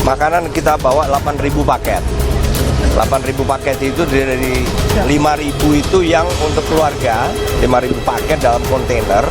Makanan kita bawa 8.000 paket. 8.000 paket itu dari 5.000 itu yang untuk keluarga, 5.000 paket dalam kontainer.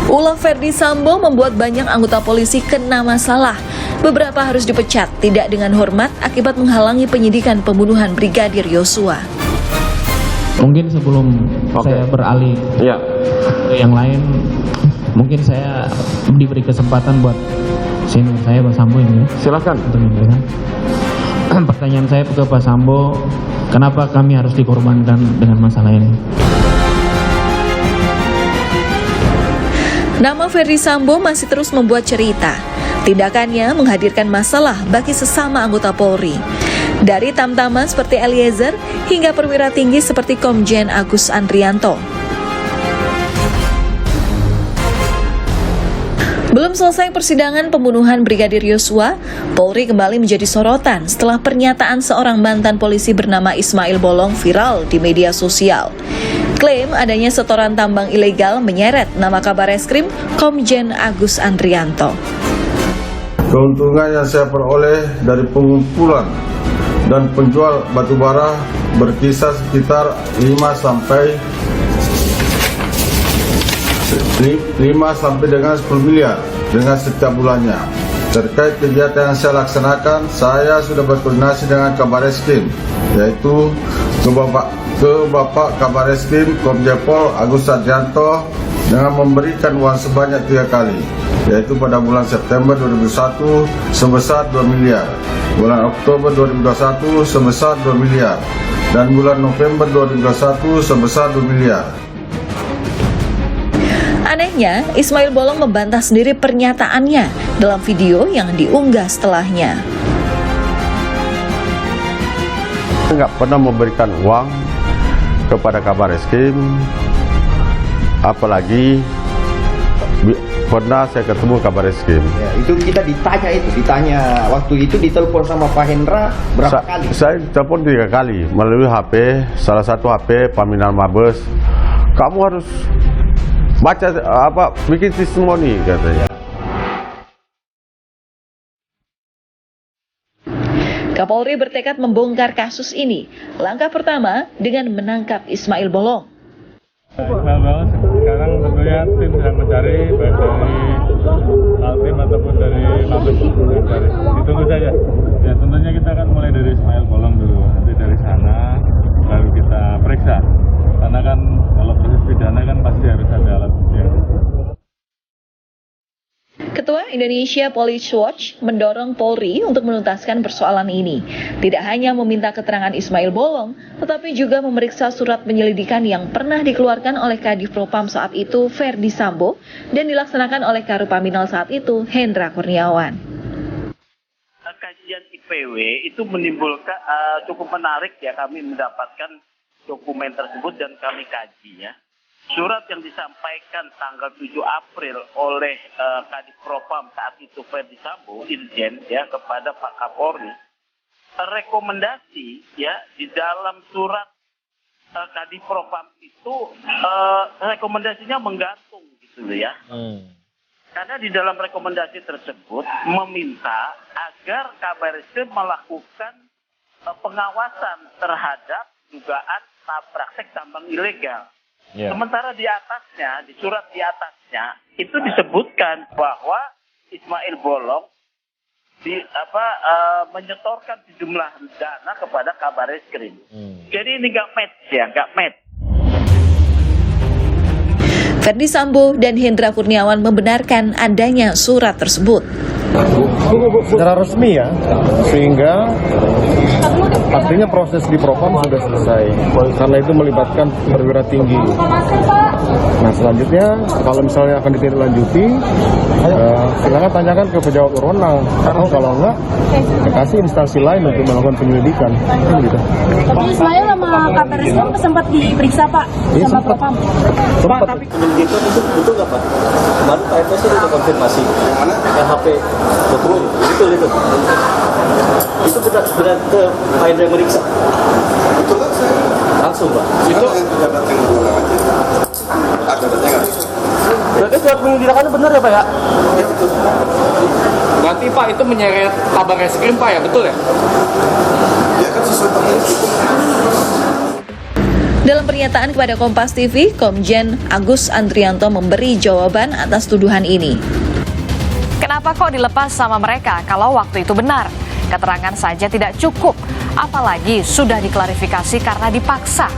Ulah Ferdi Sambo membuat banyak anggota polisi kena masalah. Beberapa harus dipecat tidak dengan hormat akibat menghalangi penyidikan pembunuhan Brigadir Yosua. Mungkin sebelum saya beralih ke yang lain, mungkin saya diberi kesempatan buat senior saya Pak Sambo ini. Silakan. Untuk memberikan pertanyaan saya ke Pak Sambo, kenapa kami harus dikorbankan dengan masalah ini? Nama Ferdi Sambo masih terus membuat cerita. Tindakannya menghadirkan masalah bagi sesama anggota Polri. Dari tamtaman seperti Eliezer hingga perwira tinggi seperti Komjen Agus Andrianto. Belum selesai persidangan pembunuhan Brigadir Yosua, Polri kembali menjadi sorotan setelah pernyataan seorang mantan polisi bernama Ismail Bolong viral di media sosial. Klaim adanya setoran tambang ilegal menyeret nama Kabareskrim Komjen Agus Andrianto. Keuntungan yang saya peroleh dari pengumpulan dan penjual batubara berkisar sekitar 5 sampai dengan 10 miliar dengan setiap bulannya. Terkait kegiatan yang saya laksanakan, saya sudah berkoordinasi dengan Kabareskrim, yaitu ke Bapak Kabareskrim Komjen Pol Agus Andrianto dengan memberikan uang sebanyak 3 kali, yaitu pada bulan September 2001 sebesar 2 miliar, bulan Oktober 2021 sebesar 2 miliar, dan bulan November 2021 sebesar 2 miliar. Anehnya, Ismail Bolong membantah sendiri pernyataannya dalam video yang diunggah setelahnya. Nggak pernah memberikan uang kepada Kabareskrim, apalagi pernah saya ketemu Kabareskrim. Ya, itu kita ditanya waktu itu ditelepon sama Pak Hendra berapa kali? Saya telepon 3 kali melalui HP, salah satu HP Paminal Mabes. Kamu harus baca bikin testimoni katanya. Kapolri bertekad membongkar kasus ini. Langkah pertama dengan menangkap Ismail Bolong. Ismail Bolong sekarang tentunya tim sedang mencari baik dari Altim ataupun dari Mabes mencari. Ditunggu saja. Ya tentunya kita akan mulai dari Ismail Bolong dulu. Nanti dari sana baru kita periksa. Karena kan kalau proses pidana kan pasti harus ada alat bukti yang Ketua Indonesia Police Watch mendorong Polri untuk menuntaskan persoalan ini. Tidak hanya meminta keterangan Ismail Bolong, tetapi juga memeriksa surat penyelidikan yang pernah dikeluarkan oleh Kadif Propam saat itu, Ferdi Sambo, dan dilaksanakan oleh Karupaminal saat itu, Hendra Kurniawan. Kajian IPW itu menimbulkan cukup menarik ya, kami mendapatkan dokumen tersebut dan kami kaji ya. Surat yang disampaikan tanggal 7 April oleh Kadif Propam saat itu Ferdi Sambo, Irjen ya, kepada Pak Kapolri, rekomendasi ya di dalam surat Kadif Propam itu rekomendasinya menggantung gitu ya. Karena di dalam rekomendasi tersebut meminta agar Kabareskrim melakukan pengawasan terhadap dugaan praktek tambang ilegal. Sementara di atasnya, di surat di atasnya itu disebutkan bahwa Ismail Bolong menyetorkan sejumlah dana kepada Kabareskrim. Jadi ini nggak match. Ferdi Sambo dan Hendra Kurniawan membenarkan adanya surat tersebut. Secara resmi ya, sehingga artinya proses di Propam sudah selesai, karena itu melibatkan perwira tinggi. Nah selanjutnya kalau misalnya akan ditindaklanjuti, silakan tanyakan ke pejabat berwenang, atau kalau enggak kasih instansi lain untuk melakukan penyelidikan. Gitu. Tapi Ismail sama sama Kabar Reskrim sempat diperiksa Pak sama Propam. Pak, tapi penyelidikan itu betul nggak Pak? Kemarin Pak RT sih udah konfirmasi. Yang mana? HP betul itu. Itu benar ke Pak Indra meriksa. Betul kan saya? Langsung Pak. Itu pejabat yang berulang aja. Ada datanya nggak? Berarti surat penyelidikannya benar ya Pak ya? Ya betul. Berarti Pak itu menyeret Kabar Reskrim Pak ya, betul ya? Ya kan sesuai dengan Dalam pernyataan kepada Kompas TV, Komjen Agus Andrianto memberi jawaban atas tuduhan ini. Kenapa kok dilepas sama mereka kalau waktu itu benar? Keterangan saja tidak cukup, apalagi sudah diklarifikasi karena dipaksa.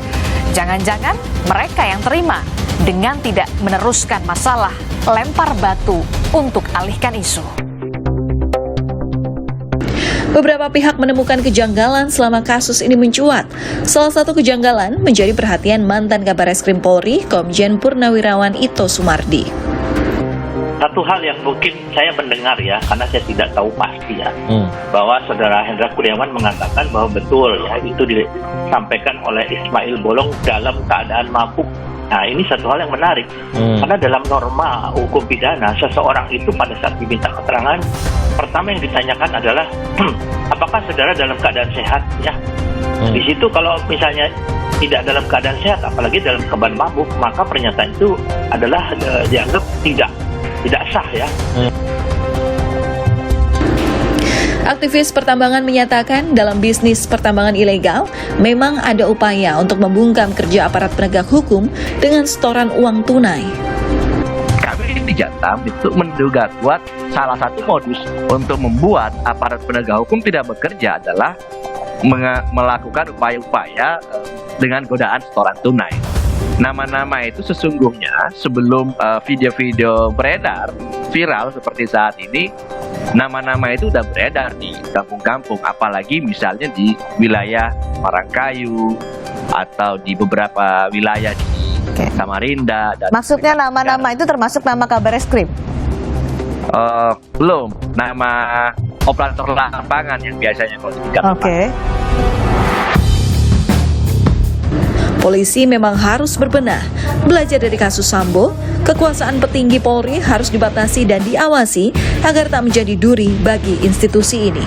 Jangan-jangan mereka yang terima dengan tidak meneruskan masalah, lempar batu untuk alihkan isu. Beberapa pihak menemukan kejanggalan selama kasus ini mencuat. Salah satu kejanggalan menjadi perhatian mantan Kabar Reskrim Polri, Komjen Purnawirawan Ito Sumardi. Satu hal yang mungkin saya mendengar ya, karena saya tidak tahu pasti ya, bahwa Saudara Hendra Kurniawan mengatakan bahwa betul ya itu disampaikan oleh Ismail Bolong dalam keadaan mabuk. Nah ini satu hal yang menarik, karena dalam norma hukum pidana seseorang itu pada saat diminta keterangan, pertama yang ditanyakan adalah apakah saudara dalam keadaan sehat ya. Di situ kalau misalnya tidak dalam keadaan sehat, apalagi dalam keadaan mabuk, maka pernyataan itu adalah dianggap tidak sah ya. Aktivis pertambangan menyatakan dalam bisnis pertambangan ilegal memang ada upaya untuk membungkam kerja aparat penegak hukum dengan setoran uang tunai. Kami di Jatam itu menduga kuat salah satu modus untuk membuat aparat penegak hukum tidak bekerja adalah melakukan upaya-upaya dengan godaan setoran tunai. Nama-nama itu sesungguhnya sebelum video-video beredar viral seperti saat ini, nama-nama itu udah beredar di kampung-kampung, apalagi misalnya di wilayah Parangkayu atau di beberapa wilayah di Samarinda. Dan maksudnya nama-nama itu termasuk nama Kabar Reskrim? Belum, nama operator lapangan yang biasanya kalau di Jakarta. Polisi memang harus berbenah. Belajar dari kasus Sambo, kekuasaan petinggi Polri harus dibatasi dan diawasi agar tak menjadi duri bagi institusi ini.